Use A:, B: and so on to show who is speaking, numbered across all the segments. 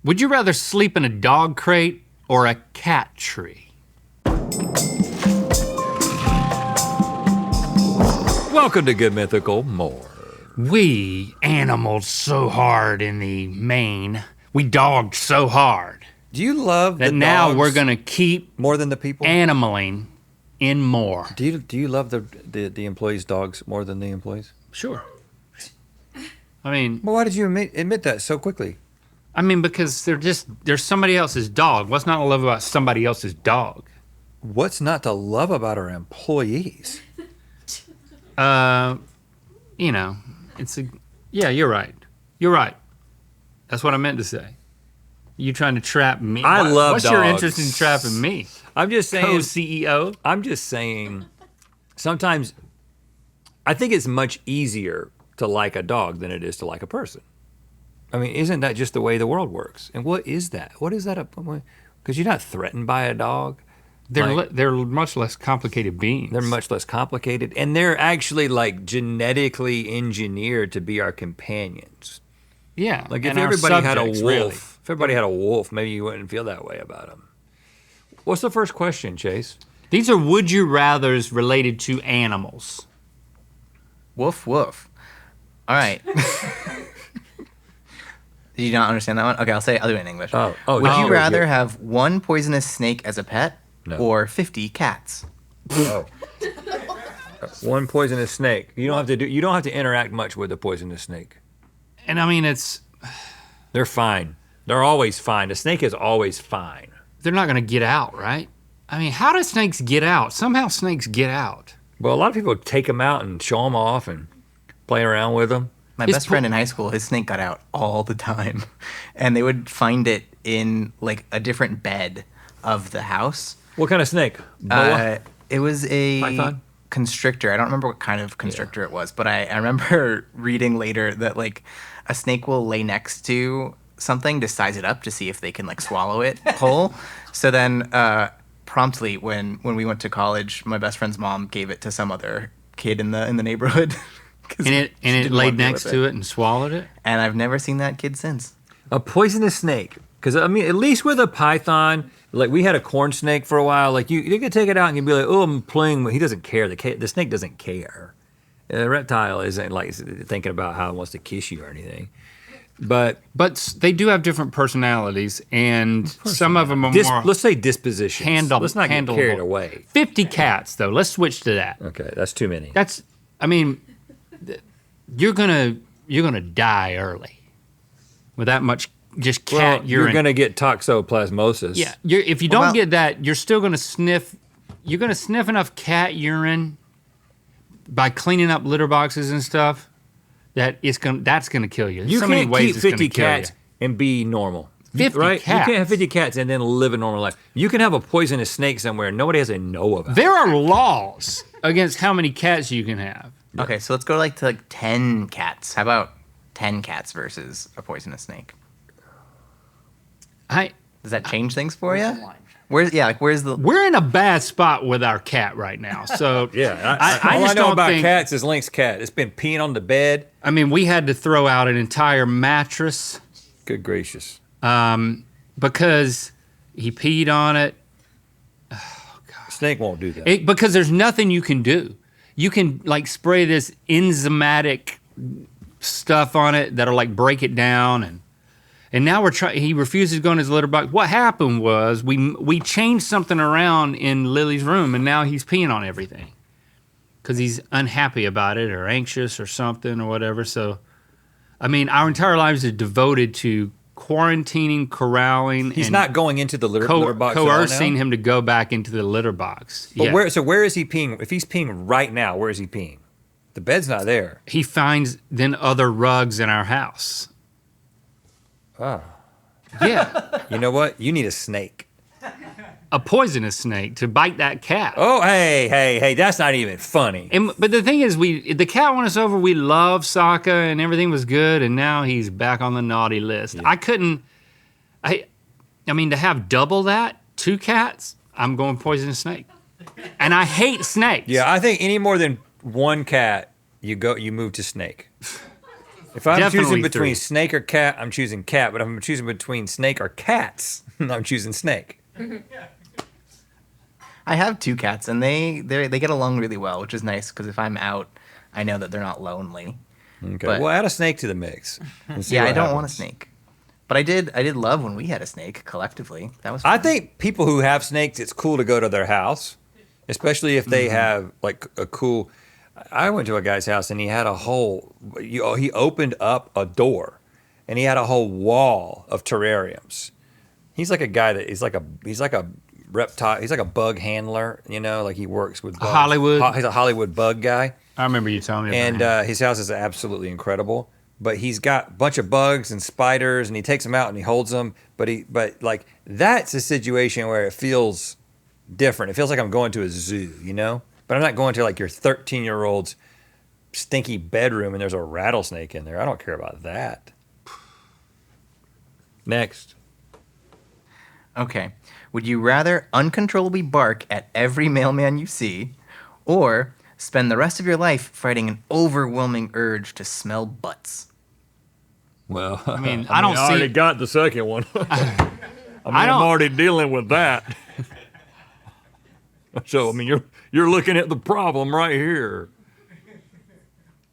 A: Would you rather sleep in a dog crate or a cat tree?
B: Welcome to Good Mythical More.
A: We animaled so hard in the Maine. We dogged so hard.
B: Do you love
A: that
B: the
A: now
B: dogs
A: we're gonna keep
B: more than the people?
A: Animaling in more.
B: Do you love the employees' dogs more than the employees?
A: Sure. I mean,
B: well, why did you admit that so quickly?
A: I mean, because they're somebody else's dog. What's not to love about somebody else's dog?
B: What's not to love about our employees?
A: You know, yeah, you're right. You're right. That's what I meant to say. You trying to trap me?
B: I love
A: What's
B: dogs.
A: your interest in trapping me?
B: I'm just saying.
A: Co-CEO?
B: I'm just saying, sometimes I think it's much easier to like a dog than it is to like a person. I mean, isn't that just the way the world works? And what is that? What is that? Because you're not threatened by a dog.
A: They're much less complicated beings.
B: They're much less complicated, and they're actually like genetically engineered to be our companions.
A: Yeah.
B: Like if everybody had a wolf, really. If everybody had a wolf, maybe you wouldn't feel that way about them. What's the first question, Chase?
A: These are would you rathers related to animals.
C: Woof woof. All right. Did you not understand that one? Okay, I'll do it in English.
B: Oh,
C: would you rather have one poisonous snake as a pet or 50 cats?
B: Oh. One poisonous snake. You don't have to interact much with a poisonous snake.
A: And I mean,
B: they're fine. They're always fine. A snake is always fine.
A: They're not gonna get out, right? I mean, how do snakes get out? Somehow snakes get out.
B: Well, a lot of people take them out and show them off and play around with them.
C: My best friend in high school, his snake got out all the time. And they would find it in like a different bed of the house.
B: What kind of snake? Boa?
C: It was a
B: python?
C: Constrictor. I don't remember what kind of constrictor it was, but I remember reading later that like a snake will lay next to something to size it up to see if they can like swallow it whole. So then promptly when we went to college, my best friend's mom gave it to some other kid in the neighborhood.
A: And it laid next to it and swallowed it?
C: And I've never seen that kid since.
B: A poisonous snake. Because, I mean, at least with a python, like we had a corn snake for a while, like you could take it out and you'd be like, oh, I'm playing with, he doesn't care. The snake doesn't care. A reptile isn't like thinking about how it wants to kiss you or anything. But
A: they do have different personalities, and some of them are more.
B: Let's say dispositions. Let's not get carried away.
A: 50 cats, though. Let's switch to that.
B: Okay, that's too many.
A: I mean, you're gonna die early with that much just cat urine.
B: You're gonna get toxoplasmosis.
A: Yeah, if you don't get that, you're still gonna sniff. You're gonna sniff enough cat urine by cleaning up litter boxes and stuff. That's gonna kill you.
B: You can't keep 50 cats and be normal.
A: 50
B: right?
A: cats.
B: You can't have 50 cats and then live a normal life. You can have a poisonous snake somewhere. Nobody has to know about it.
A: There are laws against how many cats you can have.
C: Okay, so let's go to 10 cats. How about 10 cats versus a poisonous snake? Does that change things for you? Where's the?
A: We're in a bad spot with our cat right now. So
B: yeah,
A: I
B: all
A: just
B: I know
A: don't
B: about
A: think,
B: cats is Link's cat. It's been peeing on the bed.
A: I mean, we had to throw out an entire mattress.
B: Good gracious.
A: Because he peed on it.
B: Oh God. Snake won't do that.
A: Because there's nothing you can do. You can like spray this enzymatic stuff on it that'll like break it down, and now he refuses to go in his litter box. What happened was we changed something around in Lily's room, and now he's peeing on everything because he's unhappy about it or anxious or something or whatever. So, I mean, our entire lives are devoted to quarantining, corralling.
B: He's not going into the litter box.
A: Coercing him to go back into the litter box.
B: But where is he peeing? If he's peeing right now, where is he peeing? The bed's not there.
A: He finds then other rugs in our house.
B: Oh.
A: Yeah.
B: You know what? You need a snake.
A: A poisonous snake to bite that cat.
B: Oh, hey, that's not even funny.
A: But the thing is, the cat won us over. We loved Sokka and everything was good, and now he's back on the naughty list. Yeah. I mean, to have double that, 2 cats, I'm going poisonous snake. And I hate snakes.
B: Yeah, I think any more than 1 cat, you move to snake. If I'm
A: Definitely
B: choosing between
A: 3.
B: snake or cat, I'm choosing cat. But if I'm choosing between snake or cats, I'm choosing snake.
C: I have 2 cats, and they get along really well, which is nice because if I'm out, I know that they're not lonely.
B: Okay.
C: But-
B: Well, add a snake to the mix. And see
C: Yeah,
B: what
C: I don't want a
B: happens.
C: snake, but I did love when we had a snake collectively. That was
B: I
C: fun.
B: think people who have snakes, it's cool to go to their house, especially if they have like a cool. I went to a guy's house and he had a whole. He opened up a door, and he had a whole wall of terrariums. He's like a guy that he's like a reptile. He's like a bug handler. You know, like he works with bugs.
A: Hollywood?
B: He's a Hollywood bug guy.
A: I remember you telling me about
B: And his house is absolutely incredible. But he's got a bunch of bugs and spiders, and he takes them out and he holds them. But like that's a situation where it feels different. It feels like I'm going to a zoo, you know. But I'm not going to like your 13-year-old's stinky bedroom and there's a rattlesnake in there. I don't care about that. Next.
C: Okay. Would you rather uncontrollably bark at every mailman you see, or spend the rest of your life fighting an overwhelming urge to smell butts?
B: Well,
A: I mean, I don't see.
B: got the second one. I
A: don't-
B: I'm already dealing with that. So I mean, you're looking at the problem right here.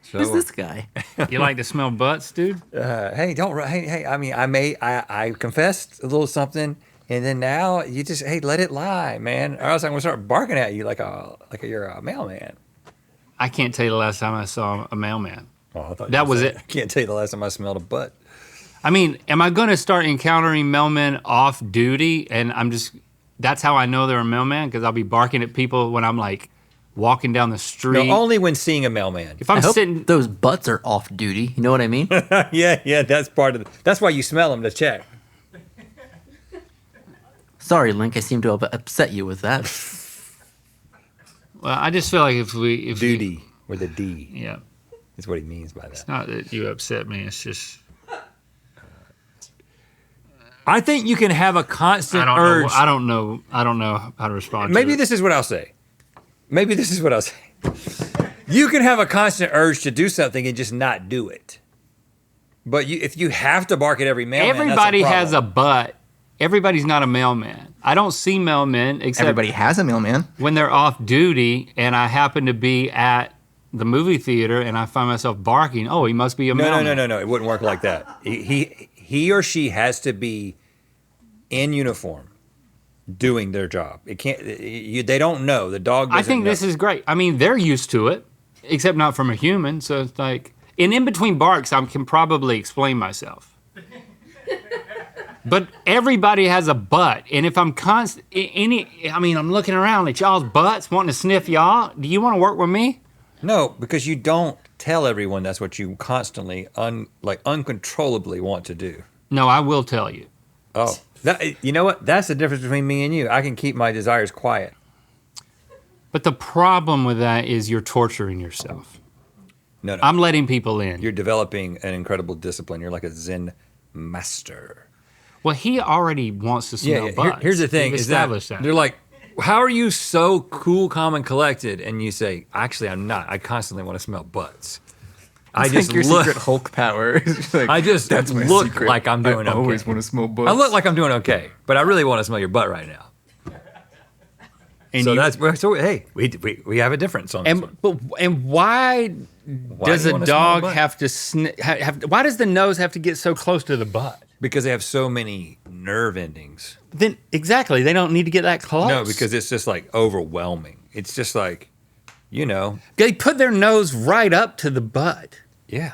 B: So,
C: Who's this guy?
A: You like to smell butts, dude?
B: Hey, don't. Hey. I mean, I confessed a little something, and then now you just let it lie, man. Or else I'm gonna start barking at you like you're a mailman.
A: I can't tell you the last time I saw a mailman.
B: Oh, I thought
A: That
B: you
A: was
B: said-
A: it.
B: I can't tell you the last time I smelled a butt.
A: I mean, am I going to start encountering mailmen off duty? And that's how I know they're a mailman, because I'll be barking at people when I'm like walking down the street.
B: No, only when seeing a mailman.
A: If I'm
D: I hope
A: sitting,
D: those butts are off duty. You know what I mean?
B: yeah, that's part of that's why you smell them to check.
D: Sorry, Link. I seem to have upset you with that.
A: well, I just feel like if we
B: Duty with a D
A: yeah,
B: is what he means by that.
A: not that you upset me. It's just
B: I think you can have a constant urge.
A: I don't know how to respond.
B: Maybe
A: to it.
B: this is what I'll say. You can have a constant urge to do something and just not do it. But if you have to bark at every mailman,
A: Everybody
B: that's a
A: has a
B: problem.
A: butt. Everybody's not a mailman. I don't see mailmen except
C: Everybody has a mailman.
A: when they're off duty, and I happen to be at the movie theater and I find myself barking. Oh, he must be a mailman.
B: No. It wouldn't work like that. He or she has to be in uniform, doing their job. It can't. They don't know. The dog.
A: I
B: Doesn't
A: think
B: know.
A: this is great. I mean, they're used to it, except not from a human. So it's like, and in between barks, I can probably explain myself. But everybody has a butt, and if I'm I'm looking around at y'all's butts, wanting to sniff y'all. Do you want to work with me?
B: No, because you don't tell everyone that's what you constantly, uncontrollably want to do.
A: No, I will tell you.
B: Oh, you know what? That's the difference between me and you. I can keep my desires quiet.
A: But the problem with that is you're torturing yourself.
B: No.
A: I'm letting people in.
B: You're developing an incredible discipline. You're like a Zen master.
A: Well, he already wants to smell butts.
B: Here's the thing:
A: We've
B: is that
A: established
B: they're like, "How are you so cool, calm, and collected?" And you say, "Actually, I'm not. I constantly want to smell butts. I
C: It's
B: just
C: like your
B: look.
C: secret Hulk power. It's just like,
B: I just
C: that's my
B: look
C: secret.
B: like I'm doing
C: I
B: okay.
C: always want to smell butts.
B: I look like I'm doing okay, but I really want to smell your butt right now."
A: And
B: So
A: you-
B: hey, we have a difference on this one.
A: And why does
B: do you
A: a
B: wanna smell
A: dog
B: butt?
A: have to why does the nose have to get so close to the butt?
B: Because they have so many nerve endings.
A: Then exactly, they don't need to get that close.
B: No, because it's just like overwhelming. It's just like,
A: they put their nose right up to the butt.
B: yeah.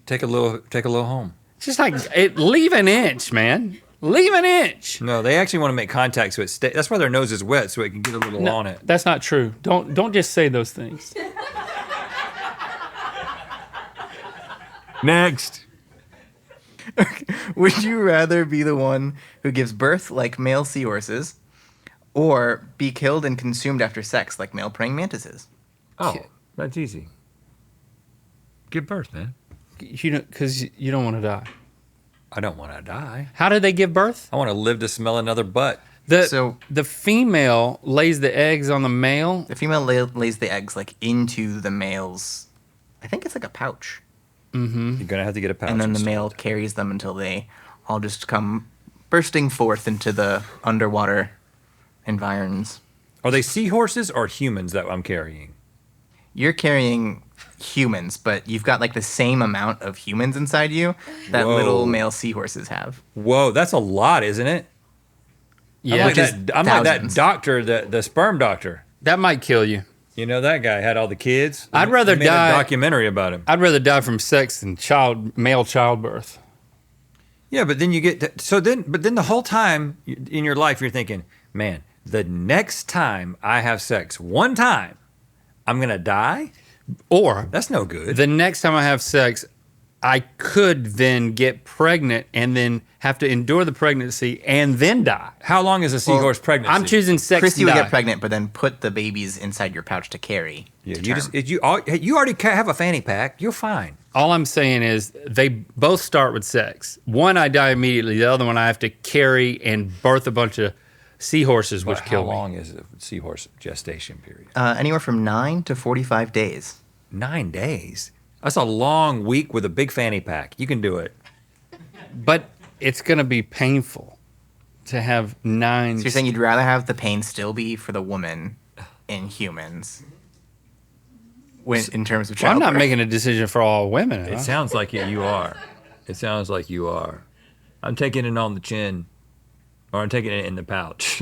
B: Take a little home.
A: It's just like leave an inch, man. Leave an inch.
B: No, they actually want to make contact so it stays. That's why their nose is wet, so it can get a little on it.
A: That's not true. Don't just say those things.
B: Next.
C: Would you rather be the one who gives birth like male seahorses, or be killed and consumed after sex like male praying mantises?
B: Oh, that's easy. Give birth, man.
A: Because you don't want to die.
B: I don't want to die.
A: How do they give birth?
B: I want to live to smell another butt.
A: The female lays the eggs on the male.
C: The female lays the eggs like into the male's. I think it's like a pouch.
B: You're gonna have to get a pouch.
C: And then the male
B: installed.
C: carries them until they all just come bursting forth into the underwater environs.
B: Are they seahorses or humans that I'm carrying?
C: You're carrying humans, but you've got like the same amount of humans inside you that
B: Whoa.
C: little male seahorses have.
B: Whoa, that's a lot, isn't it?
A: Yeah,
B: I'm like that
C: thousands.
B: doctor, the sperm doctor.
A: that might kill you.
B: You know that guy had all the kids.
A: I'd rather
B: They made
A: die-
B: a documentary about him.
A: I'd rather die from sex than male childbirth.
B: Yeah, but then you get but then the whole time in your life you're thinking, man, the next time I have sex, one time, I'm gonna die.
A: Or
B: That's no good.
A: the next time I have sex, I could then get pregnant and then have to endure the pregnancy and then die.
B: How long is a seahorse pregnancy?
A: I'm choosing sex
C: Christy
A: and
C: would
A: die.
C: get pregnant, but then put the babies inside your pouch to carry.
B: Yeah,
C: to
B: you
C: term.
B: just you already have a fanny pack. You're fine.
A: All I'm saying is they both start with sex. One, I die immediately. The other one, I have to carry and birth a bunch of seahorses, which
B: But how
A: kill me.
B: long is a seahorse gestation period?
C: Anywhere from 9 to 45 days.
B: 9 days. That's a long week with a big fanny pack. You can do it.
A: But it's going to be painful to have 9.
C: So you're saying you'd rather have the pain still be for the woman in humans in terms of
A: Well, I'm
C: childbirth?
A: not making a decision for all women.
B: It sounds like you are. It sounds like you are. I'm taking it on the chin, or I'm taking it in the pouch.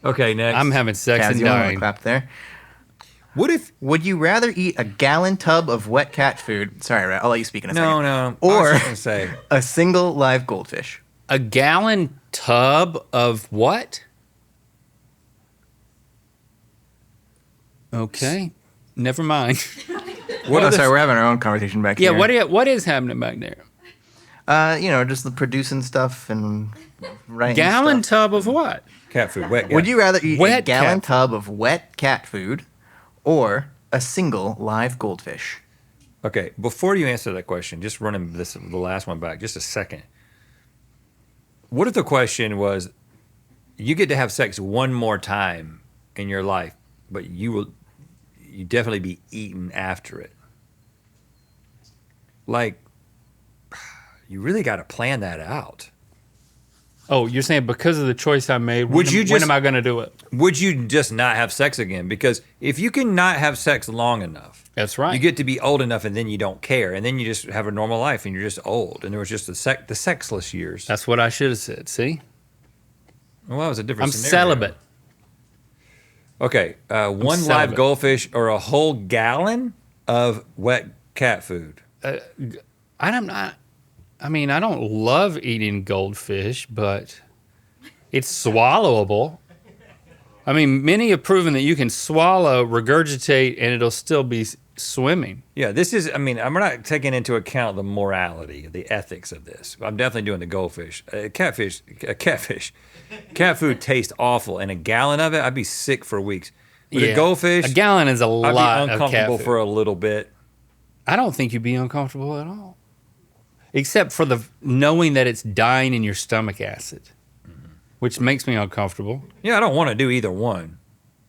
B: Okay, next.
A: I'm having sex
C: Kaz,
A: and
C: you want to
A: dying.
C: clap there?
B: What if?
C: Would you rather eat a gallon tub of wet cat food? Sorry, Rhett, I'll let you speak in a second.
B: No.
C: Or
B: I was gonna say
C: a single live goldfish.
A: A gallon tub of what? Okay. Never mind.
B: what are the,
C: Sorry, we're having our own conversation back
A: Yeah,
C: here.
A: what is happening back there?
C: Just the producing stuff and writing
A: Gallon
C: stuff.
A: tub of what?
B: cat food? Wet.
C: Would you rather eat a
A: Wet
C: gallon
A: cat.
C: tub of wet cat food or a single live goldfish?
B: Okay, before you answer that question, just running the last one back, just a second. What if the question was, you get to have sex one more time in your life, but you definitely be eaten after it? Like, you really got to plan that out.
A: Oh, you're saying because of the choice I made,
B: Would
A: when,
B: you
A: when
B: just-
A: am I going to do it?
B: Would you just not have sex again? Because if you can not have sex long enough,
A: That's right.
B: you get to be old enough and then you don't care. And then you just have a normal life and you're just old. And there was just the sexless years.
A: That's what I should have said. See?
B: Well, that was a different
A: I'm
B: scenario.
A: celibate.
B: Okay, one live
A: celibate.
B: goldfish or a whole gallon of wet cat food.
A: I'm not. I mean, I don't love eating goldfish, but it's swallowable. I mean, many have proven that you can swallow, regurgitate, and it'll still be swimming.
B: Yeah, this is, I mean, I'm not taking into account the morality, the ethics of this. I'm definitely doing the goldfish. Cat food tastes awful, and a gallon of it, I'd be sick for weeks. With a goldfish,
A: a gallon is a
B: I'd
A: lot
B: be
A: of cat
B: uncomfortable
A: food.
B: for a little bit.
A: I don't think you'd be uncomfortable at all, except for the knowing that it's dying in your stomach acid, which makes me uncomfortable.
B: Yeah, I don't want to do either one,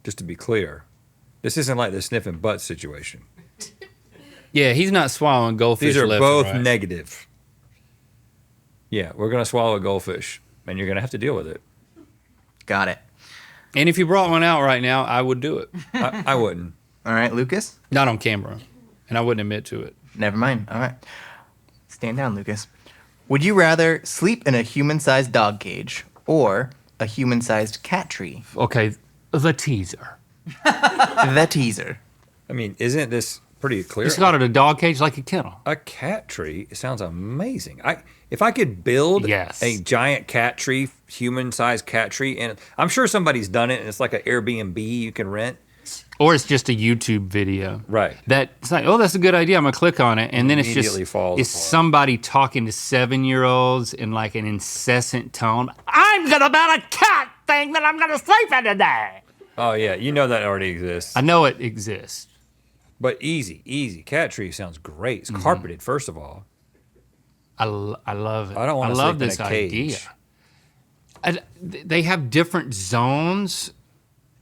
B: just to be clear. This isn't like the sniffing butt situation.
A: Yeah, he's not swallowing goldfish.
B: These are
A: left
B: both
A: and right.
B: negative. Yeah, we're going to swallow a goldfish, and you're going to have to deal with it.
C: Got it.
A: And if you brought one out right now, I would do it.
B: I wouldn't.
C: All right, Lucas?
A: Not on camera, and I wouldn't admit to it.
C: Never mind. All right. Stand down, Lucas. Would you rather sleep in a human-sized dog cage or a human-sized cat tree?
A: Okay, the teaser.
C: The teaser.
B: I mean, isn't this pretty clear?
A: It's got it a dog cage like a kennel.
B: A cat tree, it sounds amazing. If I could build
A: Yes.
B: a giant cat tree, human-sized cat tree, and I'm sure somebody's done it, and it's like an Airbnb you can rent.
A: Or it's just a YouTube video.
B: Right.
A: It's like, oh, that's a good idea. I'm going to click on it. And then it's just,
B: Immediately falls
A: it's
B: apart.
A: somebody talking to 7-year-olds in like an incessant tone. I'm going to build a cat thing that I'm going to sleep in today.
B: Oh, yeah, you know that already exists.
A: I know it exists.
B: But easy. Cat tree sounds great. It's
A: Mm-hmm.
B: carpeted, first of all.
A: I love it.
B: I don't wanna
A: love
B: sleep in
A: this
B: a cage.
A: idea. They have different zones,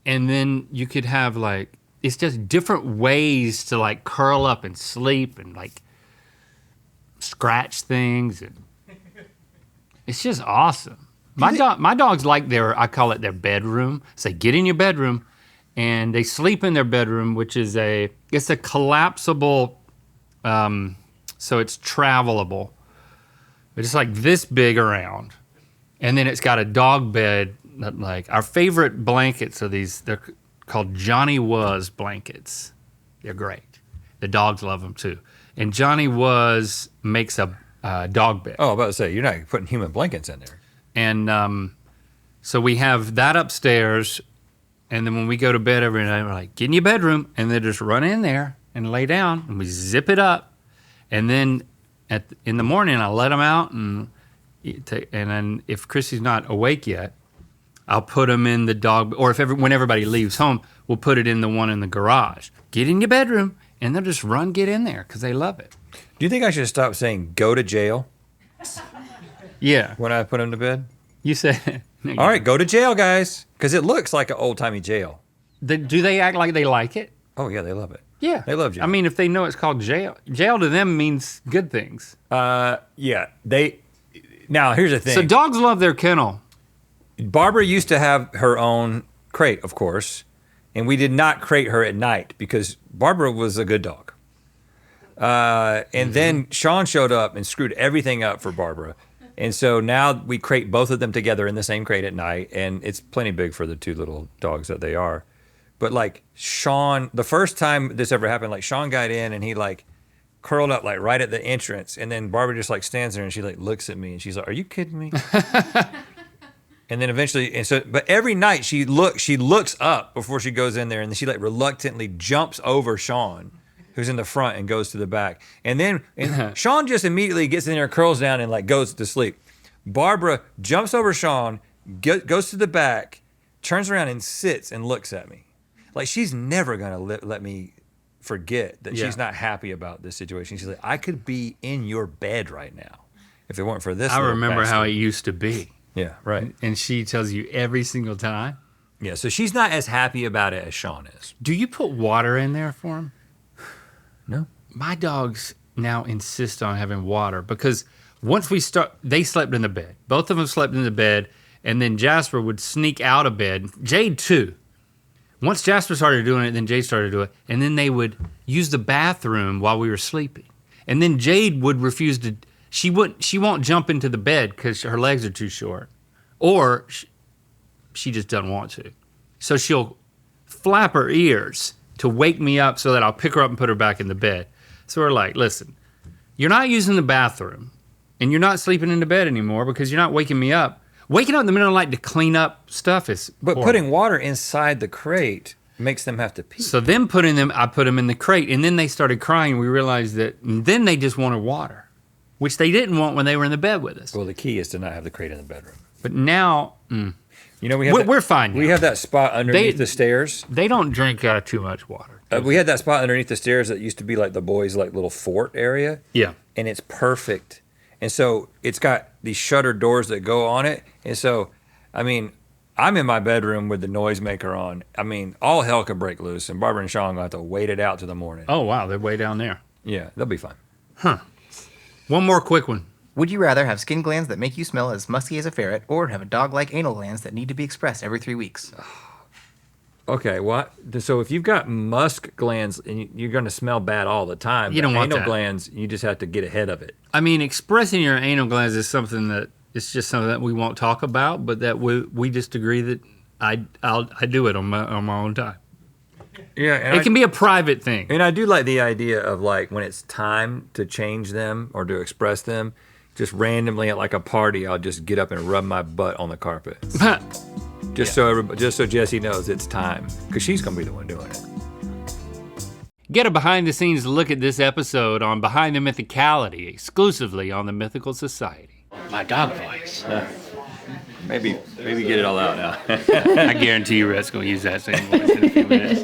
A: and then you could have like, it's just different ways to like curl up and sleep and like, scratch things, and it's just awesome. My dogs like I call it their bedroom. Say, get in your bedroom, and they sleep in their bedroom, which is it's a collapsible, so it's travelable. But it's like this big around, and then it's got a dog bed. Like our favorite blankets are these. They're called Johnny Was blankets. They're great. The dogs love them too. And Johnny Was makes a dog bed.
B: Oh, I was about to say, you're not putting human blankets in there.
A: And so we have that upstairs, and then when we go to bed every night, we're like, get in your bedroom, and they just run in there and lay down, and we zip it up, and then in the morning I let them out, and then if Chrissy's not awake yet, I'll put them in the dog, or when everybody leaves home, we'll put it in the one in the garage. Get in your bedroom, and they'll just get in there because they love it.
B: Do you think I should stop saying go to jail?
A: Yeah.
B: When I put them to bed?
A: You said. No,
B: all right, go to jail, guys. Because it looks like an old-timey jail.
A: Do they act like they like it?
B: Oh, yeah, they love it.
A: Yeah.
B: They love jail.
A: I mean, if they know it's called jail. Jail to them means good things.
B: Yeah. Now, here's the thing.
A: So dogs love their kennel.
B: Barbara used to have her own crate, of course. And we did not crate her at night because Barbara was a good dog. And then Sean showed up and screwed everything up for Barbara. And so now we crate both of them together in the same crate at night, and it's plenty big for the two little dogs that they are. But like Sean, the first time this ever happened, like Sean got in and he like curled up like right at the entrance, and then Barbara just like stands there and she like looks at me and she's like, "Are you kidding me?" And then eventually, but every night she looks up before she goes in there, and then she like reluctantly jumps over Sean, who's in the front, and goes to the back. And then Sean just immediately gets in there, curls down, and like goes to sleep. Barbara jumps over Sean, goes to the back, turns around and sits and looks at me. Like she's never gonna let me forget that she's not happy about this situation. She's like, I could be in your bed right now if it weren't for this.
A: I remember how it used to be.
B: Yeah, right.
A: And she tells you every single time.
B: Yeah, so she's not as happy about it as Sean is.
A: Do you put water in there for him?
B: No.
A: My dogs now insist on having water because once they slept in the bed. Both of them slept in the bed, and then Jasper would sneak out of bed. Jade too. Once Jasper started doing it, then Jade started doing it, and then they would use the bathroom while we were sleeping. And then Jade would refuse to. She won't jump into the bed because her legs are too short, or she just doesn't want to. So she'll flap her ears to wake me up so that I'll pick her up and put her back in the bed. So we're like, listen, you're not using the bathroom, and you're not sleeping in the bed anymore because you're not waking me up. Waking up in the middle of the night to clean up stuff is
B: But
A: horrible.
B: putting water inside the crate makes them have to pee.
A: So then I put them in the crate, and then they started crying. We realized that, and then they just wanted water, which they didn't want when they were in the bed with us.
B: Well, the key is to not have the crate in the bedroom.
A: But now,
B: You know, we're
A: fine now.
B: We have that spot underneath the stairs.
A: They don't drink too much water.
B: We had that spot underneath the stairs that used to be like the boys' like little fort area.
A: Yeah.
B: And it's perfect. And so it's got these shutter doors that go on it. And so, I mean, I'm in my bedroom with the noisemaker on. I mean, all hell could break loose, and Barbara and Sean are going to have to wait it out to the morning.
A: Oh, wow. They're way down there.
B: Yeah, they'll be fine.
A: One more quick one.
C: Would you rather have skin glands that make you smell as musky as a ferret, or have a dog-like anal glands that need to be expressed every 3 weeks?
B: Okay, what? So if you've got musk glands and you're going to smell bad all the time,
A: You don't want
B: anal
A: that.
B: glands, you just have to get ahead of it.
A: I mean, expressing your anal glands is something that it's just something that we won't talk about, but that we just agree that I do it on my own time.
B: Yeah, and
A: It can be a private thing.
B: And I do like the idea of like when it's time to change them or to express them, just randomly at like a party, I'll just get up and rub my butt on the carpet, just so Jessie knows it's time, because she's gonna be the one doing it.
A: Get a behind-the-scenes look at this episode on Behind the Mythicality, exclusively on the Mythical Society. My dog voice.
B: Maybe get it all out now.
A: I guarantee you Rhett's going to use that same voice in a few minutes.